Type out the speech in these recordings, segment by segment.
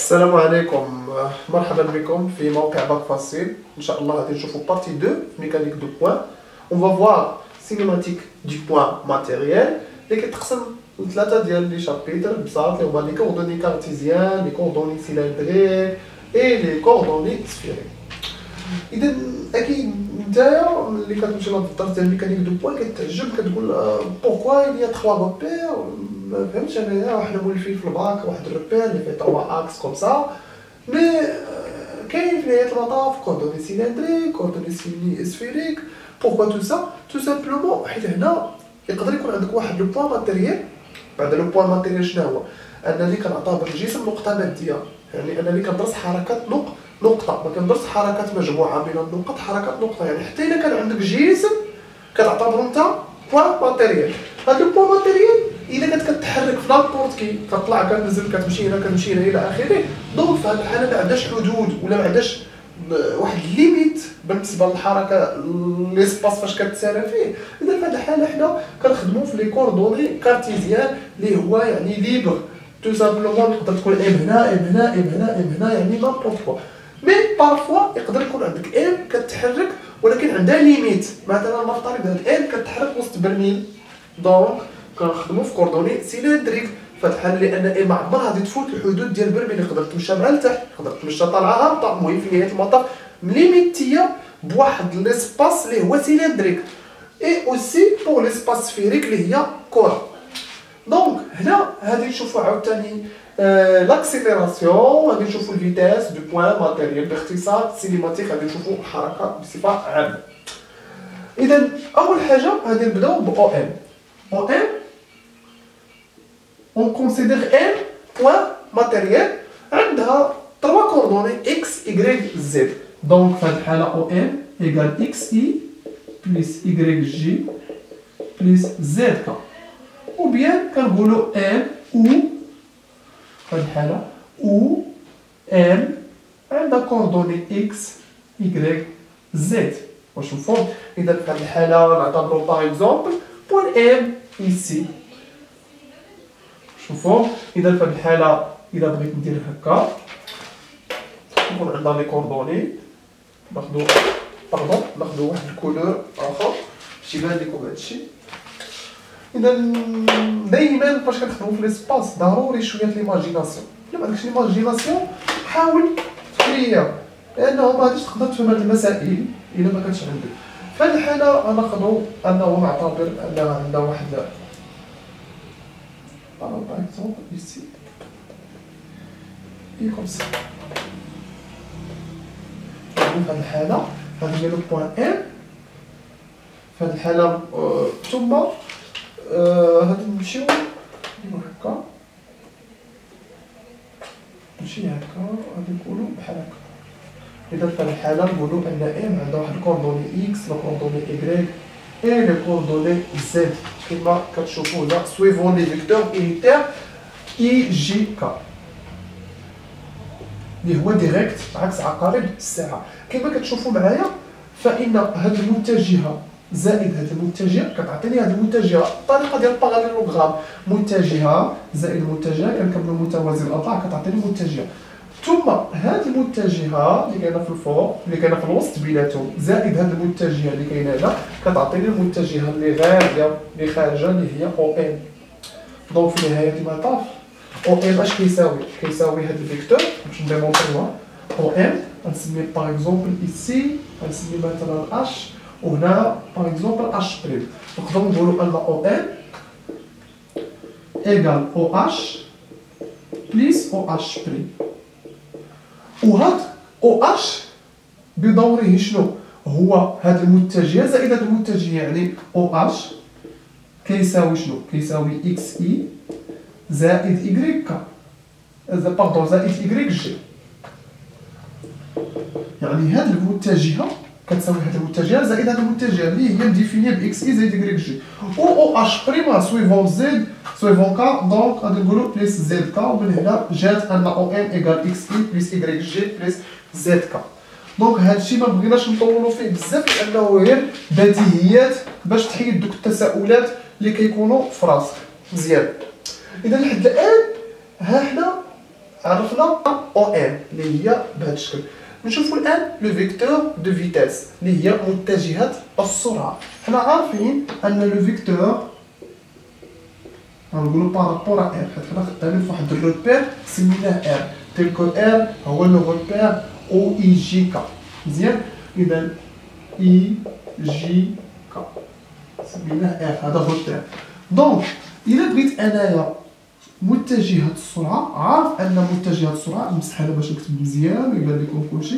السلام عليكم. مرحبا بكم في موقع باك فاسيل. ان شاء الله غادي نشوفوا بارتي 2 ميكانيك دو بوين. اون فا فوار سينيماتيك دو بوين ماتيريال اللي كتقسم لثلاثه ديال لي شابيتر ببساطه اللي هما لي كوردوني كارتيزيان، لي كوردوني سيلندريك اي لي كوردوني سفيريك. اذا اكيد نتايا ملي كتمشي للدرس ديال ميكانيك دو بوين كتعجب كتقول بوركوا il y a 3 repères. ما فهمتش انايا وحنا مولفين في الباك واحد الريبير اللي فيه 3 اكس كوم سا مي كاين في نهايه المطاف كوردوني سيلندريك كوردوني سفيريك. بوركوا تو سا؟ تو سامبلومون حيت هنا يقدر يكون عندك واحد لو بوان ماتيريال. بعد لو بوان ماتيريال شنو هو؟ انني كنعتبر الجسم نقطه ماديه، يعني انني كندرس حركات نقطه، ما كندرس حركات مجموعه بين النقط، حركات نقطه. يعني حتى الا كان عندك جسم كتعتبر انت بوان ماتيريال. هاد لو بوان ماتيريال الا كانت كتحرك في لابورت كي كتطلع كتنزل كتمشي هنا كتمشي هنا الى اخره، دونك في هاد الحاله ما عندهاش حدود ولا ما عندهاش واحد ليميت بالنسبه للحركه ليسباس فاش كتسارى فيه. اذا في هاد الحاله حنا كنخدموا في لي كوردوني كارتيزيان اللي هو يعني ليبر تو سامبلومون. تقدر تكون ام هنا ام هنا ام هنا ام هنا، يعني نابورت كوا. مي بارفوا يقدر يكون عندك ام كتحرك ولكن عندها ليميت. مثلا نفترض هاد ام كتحرك وسط برميل، دونك كنخدموا في كوردوني سيلندريك في هاد الحاله، لان ام عمرها غادي تفوت الحدود ديال البرميل. يقدر تمشى مع لتحت، يقدر تمشى طالعه هابطه، المهم في نهايه المطاف مليميتيه بواحد ليسباس اللي هو سيلندريك. اي اوسي بور ليسباس سفيريك اللي هي كره. دونك هنا غادي نشوفوا عاوتاني لاكسيليراسيون، غادي نشوفوا الفيتاس دو بوين ماتيريال. باختصار سينيماتيك غادي نشوفوا الحركه بصفه عامه. اذا اول حاجه غادي نبداو ب او ام. او ام on considère M point matériel عندها 3 coordonnées x, y, z. Donc في هذه الحالة OM égale xi plus yj plus zk. ou bien كنقولوا M ou في هذه الحالة ou M عندها coordonnées x, y, z. واش مفهوم؟ إذا في هذه الحالة نعتبروا par exemple point M ici. شوفوا اذا في هذه الحاله اذا بغيت ندير هكا يكون عندنا لي كوردوني، ناخذوا واحد الكولور اخر باش يبان لكم هادشي. اذا دائما فاش كنخدموا في ليسباس ضروري شويه ليماجيناسيون. الا ما عندكش ليماجيناسيون حاول تخيل، لانه ما غاديش تقدر تفهم هاد المسائل الا ما كانش عندك. في هذه الحاله غناخذوا انه نعتبر ان عندنا واحد par exemple ici et comme ça. في هذه الحالة هذا هي لو بوان ام. في هذه الحالة ثم غادي نمشيو هكا، نمشي هكا غادي نقولو بحال هكا. إذا في هذه الحالة نقولو أن ام عندها واحد الكوردوني اكس، لا كوردوني ايكغيك et les coordonnées Z كما كتشوفوا هنا suivant les vecteurs unitaires IJK اللي هو ديريكت عكس عقارب الساعة. كما كتشوفوا معايا فإن هذه المتجهة زائد هذه المتجهة كتعطيني هذه المتجهة الطريقة ديال الباراليلوغرام. متجهة زائد متجهة كنكملوا متوازي الأضلاع كتعطيني متجهة، ثم هذه المتجهه اللي كاينه في الفوق اللي كاينه في الوسط بيناتهم زائد هذه المتجهه اللي كاينه هنا كتعطيني المتجهه اللي غاديه اللي خارجه اللي هي او ام. دونك في نهايه المطاف او ام اش كيساوي هذا الفيكتور باش نديمونطريوها. او ام غنسمي باغ اكزومبل ايسي غنسمي مثلا اش، وهنا باغ اكزومبل اش بريم. نقدروا نقولوا ان او ام ايغال او اش بليس او اش بريم. وهاد او اش بدوره شنو هو؟ هاد المتجهه زائد هاد المتجهه، يعني او اش كيساوي شنو؟ كيساوي اكس اي زائد ايكغيك كا باردون زائد ايكغيك جي. يعني هاد المتجهه كتساوي هاد المتجهه زائد هاد المتجهه اللي هي مديفينيه باكس اي زائد ايكغيك جي. او اش بريم سويفون زد سويفون كا، دونك غادي نقولوا بليس زد كا، ومن هنا جات ان او ام ايكال اكس اي بليس ايكغيك جي بليس زد كا. دونك هادشي ما بغيناش نطولوا فيه بزاف لانه غير بديهيات باش تحيد دوك التساؤلات اللي كيكونوا في راسك. مزيان. اذا لحد الان ها حنا عرفنا او ام اللي هي بهذا الشكل. نشوفوا الان لو فيكتور دو فيتاس اللي هي متجهة السرعة. حنا عارفين ان لو فيكتور غنقولوا بارابور ا ار، حيت حنا خدامين فواحد الروبير سميناه ار، تلكو ار هو لو روبير او اي جي كا. مزيان، اذا اي جي كا سميناه ار، هذا هو الروبير. دونك الا بغيت انايا متجهة السرعة، عارف ان متجهة السرعة، نمسحها باش نكتب مزيان ويبان لكم كلشي.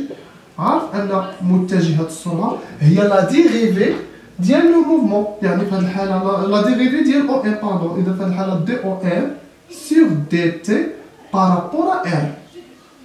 عارف ان متجهة السرعة هي لا ديريفي ديال لو موفمون، يعني في هذه الحالة لا ديريفي ديال او ام باردون، اذا في هذه الحالة دي او ام سور دي تي بارابور ا ار.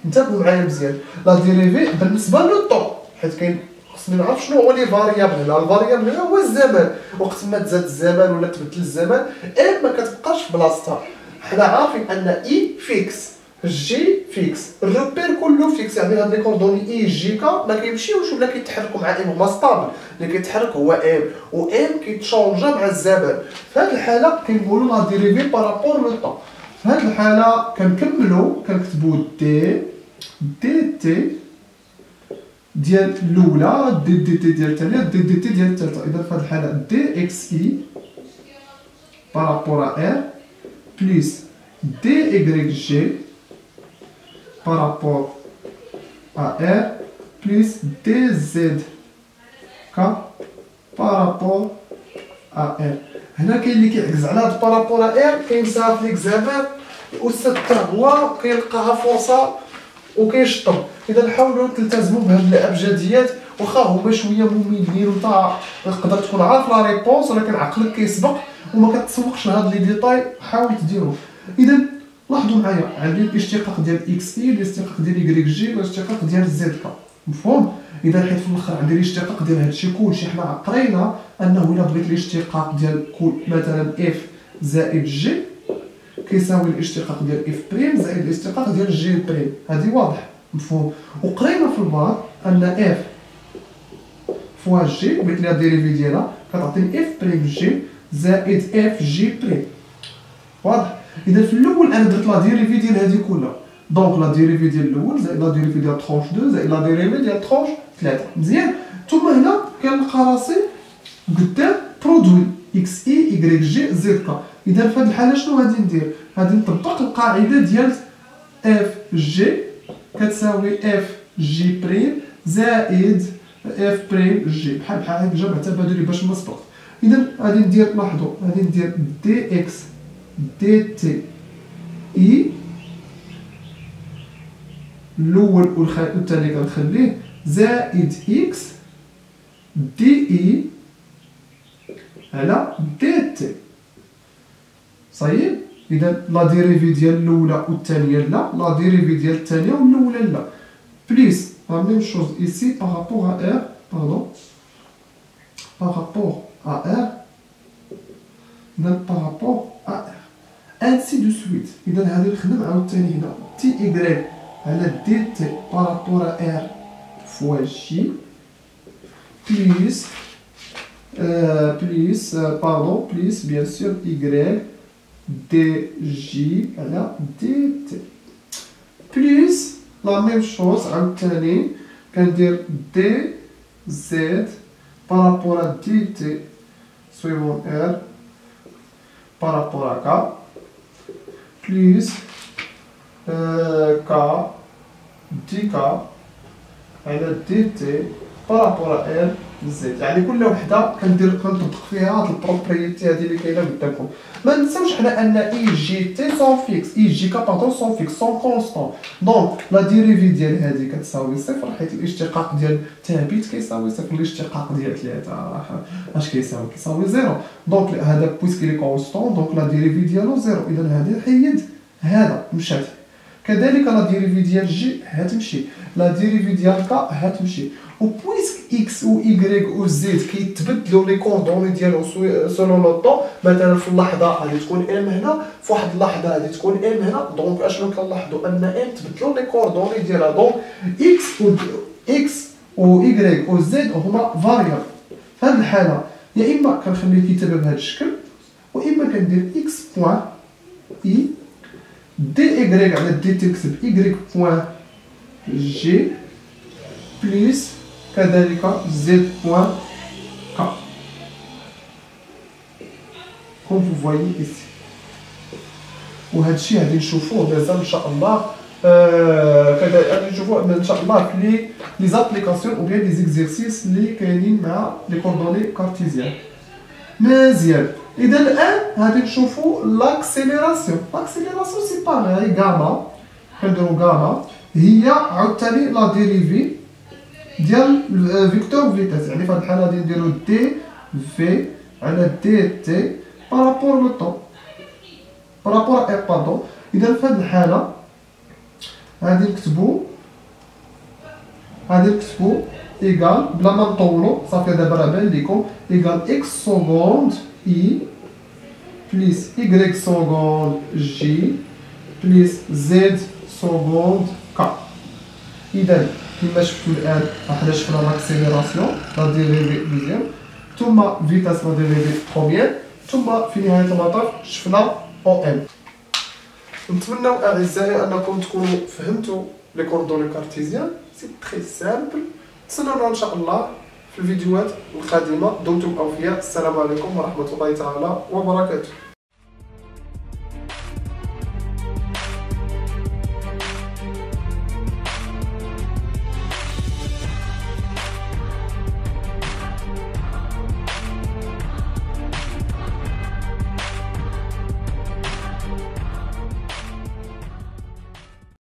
انتبهوا معايا مزيان، لا ديريفي بالنسبة لو طون، حيت كاين خصني نعرف شنو هو لي فاريابل هنا. الفاريابل هنا هو الزمن، وقت ما تزاد الزمن ولا تبدل الزمن ام ما كتبقاش في بلاصتها. حنا عارفين ان اي فيكس، جي فيكس، الروبير كله فيكس، يعني هاد لي كوردوني اي جي كا ما كيمشيوش ولا كيتحركوا مع ام، هما ستابل، اللي كيتحرك هو ام، و ام كيتشونجا مع الزمن. في هاد الحاله كنقولوا لا ديريفي بارابور لو طون. في هاد الحاله كنكملوا كنكتبوا دي تي ديال الاولى، دي تي ديال الثانيه، دي تي ديال الثالثه. اذا في هاد الحاله دي اكس اي بارابور ا ار plus DYG par rapport à R plus DZK par rapport à R. هنا كاين اللي كيعكز على هاد بارابور ا ار، كينساها في ليكزامان الاستاذ حتى هو كيلقاها فرصه وكيشطب. اذا حاولوا تلتزموا بهاد الابجديات، واخا هما شويه مملين وتا تقدر تكون عارف لا ريبونس، ولكن عقلك كيسبق وما كتسوقش لهاد لي ديتاي، حاول تديرهم. اذا لاحظوا معايا، عندي الاشتقاق ديال اكس اي، الاشتقاق ديال يكريك جي، الاشتقاق ديال زد كا، مفهوم؟ اذا حيت في الاخر عندي الاشتقاق ديال هادشي كلشي. حنا قرينا انه الا بغيت الاشتقاق ديال كل مثلا اف زائد جي كيساوي الاشتقاق ديال اف بريم زائد الاشتقاق ديال جي بريم، هادي واضح، مفهوم؟ وقرينا في البعض ان اف فوا جي بغيت ليها ديريفي ديالها كتعطيني اف بريم جي زائد اف جي بريم، واضح؟ اذا في الاول انا درت لا ديريفي ديال هذه كلها، دونك لا ديريفي ديال الاول زائد لا ديريفي ديال ترونش 2 زائد لا ديريفي ديال ترونش 3، مزيان؟ ثم هنا كنلقى راسي قدام برودوي اكس اي يكريك جي زد كا. اذا في هذه الحاله شنو غادي ندير؟ غادي نطبق القاعده ديال اف جي كتساوي اف جي بريم زائد اف بريم جي، بحال هكا جمع تبادلي باش ما نسبق. اذا غادي ندير، لاحظوا غادي ندير دي اكس دي تي اي الاول والثاني كنخليه زائد اكس دي اي على دي تي، صايب؟ اذا لا ديريفي ديال الاولى والثانيه لا، لا ديريفي ديال الثانيه والاولى لا، بليس لا ميم شوز ايسي بارابور ا ار، باردون بارابور ا ار، اذا بارابور ا ار انسي دو سويت. اذا هذه نخدم عاوتاني هنا تي ايكغيك على دي تي بارابور ا ار فوا جي بليس باردون بليس بيان سور ايكغيك دي جي على دي تي بليس لا ميم شوز عاوتاني كندير دي زد بارابور ا دي تي سويفون ار بارابور ا كا بليس كا دي كا على دي تي بارابور ا ال زد. يعني كل وحده كنطبق فيها هاد البروبريتي هادي اللي كاينه قدامكم. ما نساوش حنا ان اي جي تي سون فيكس، اي جي كا باردون سون فيكس سون كونستون، دونك لا ديريفي ديال هادي كتساوي صفر، حيت الاشتقاق ديال ثابت كيساوي صفر، الاشتقاق ديال 3 اش كيساوي زيرو، دونك هذا بويسكي لي كونستون دونك لا ديريفي ديالو زيرو. اذا هادي حيد هذا مشات، كذلك لا ديريفي ديال جي هتمشي، لا ديريفي ديال كا هتمشي. و بويسك اكس و ايكغيك و زد كيتبدلوا لي كوردوني ديالهم سولون لو طون، مثلا في اللحظه غادي تكون ام هنا، في واحد اللحظه غادي تكون ام هنا، دونك اشنو كنلاحظوا ان ام تبدلوا لي كوردوني ديالها، دونك اكس و ايكغيك و زد هما فاريابل. في هذه الحاله يا اما كنخلي الكتابه بهذا الشكل، واما كندير اكس بوان اي دي إكغيك على دي تكتب إكغيك بوان جي بلس كذلك زد بوان كا كوم فو فوايي إيسي. وهذا الشيء غادي نشوفوه مازال إن شاء الله كذلك غادي نشوفوه إن شاء الله في لي زابليكاسيون أو بيان لي زيكزيرسيس اللي كاينين مع لي كوردوني كارتيزيان. مزيان. إذا الآن غادي نشوفو لاكسيليراسيون. لاكسيليراسيون سي باغي غاما، كنديرو غاما هي عاوتاني لا ديريفي ديال فيكتور فيتاس، يعني في هاد الحالة غادي نديرو دي في على دي تي بارابور لو طون بارابور إي باردون. إذا في هاد الحالة غادي نكتبو إيكال بلا ما نطولو صافي دابا راه بان ليكم إيكال إكس سكوند إي بليس إيكغيك سكوند جي بليس زد سكوند كا. إذا كيما شفتو الآن حنا شفنا لاكسيليراسيون لا ديريفي دوزيام، ثم فيتاس لا ديريفي بروميير، ثم في نهاية المطاف شفنا أو إم. نتمنى أعزائي أنكم تكونوا فهمتوا لي كوردوني كارتيزيان. سي تري سامبل. تسنونا إن شاء الله في الفيديوهات القادمة. دمتم أوفياء. السلام عليكم ورحمة الله تعالى وبركاته.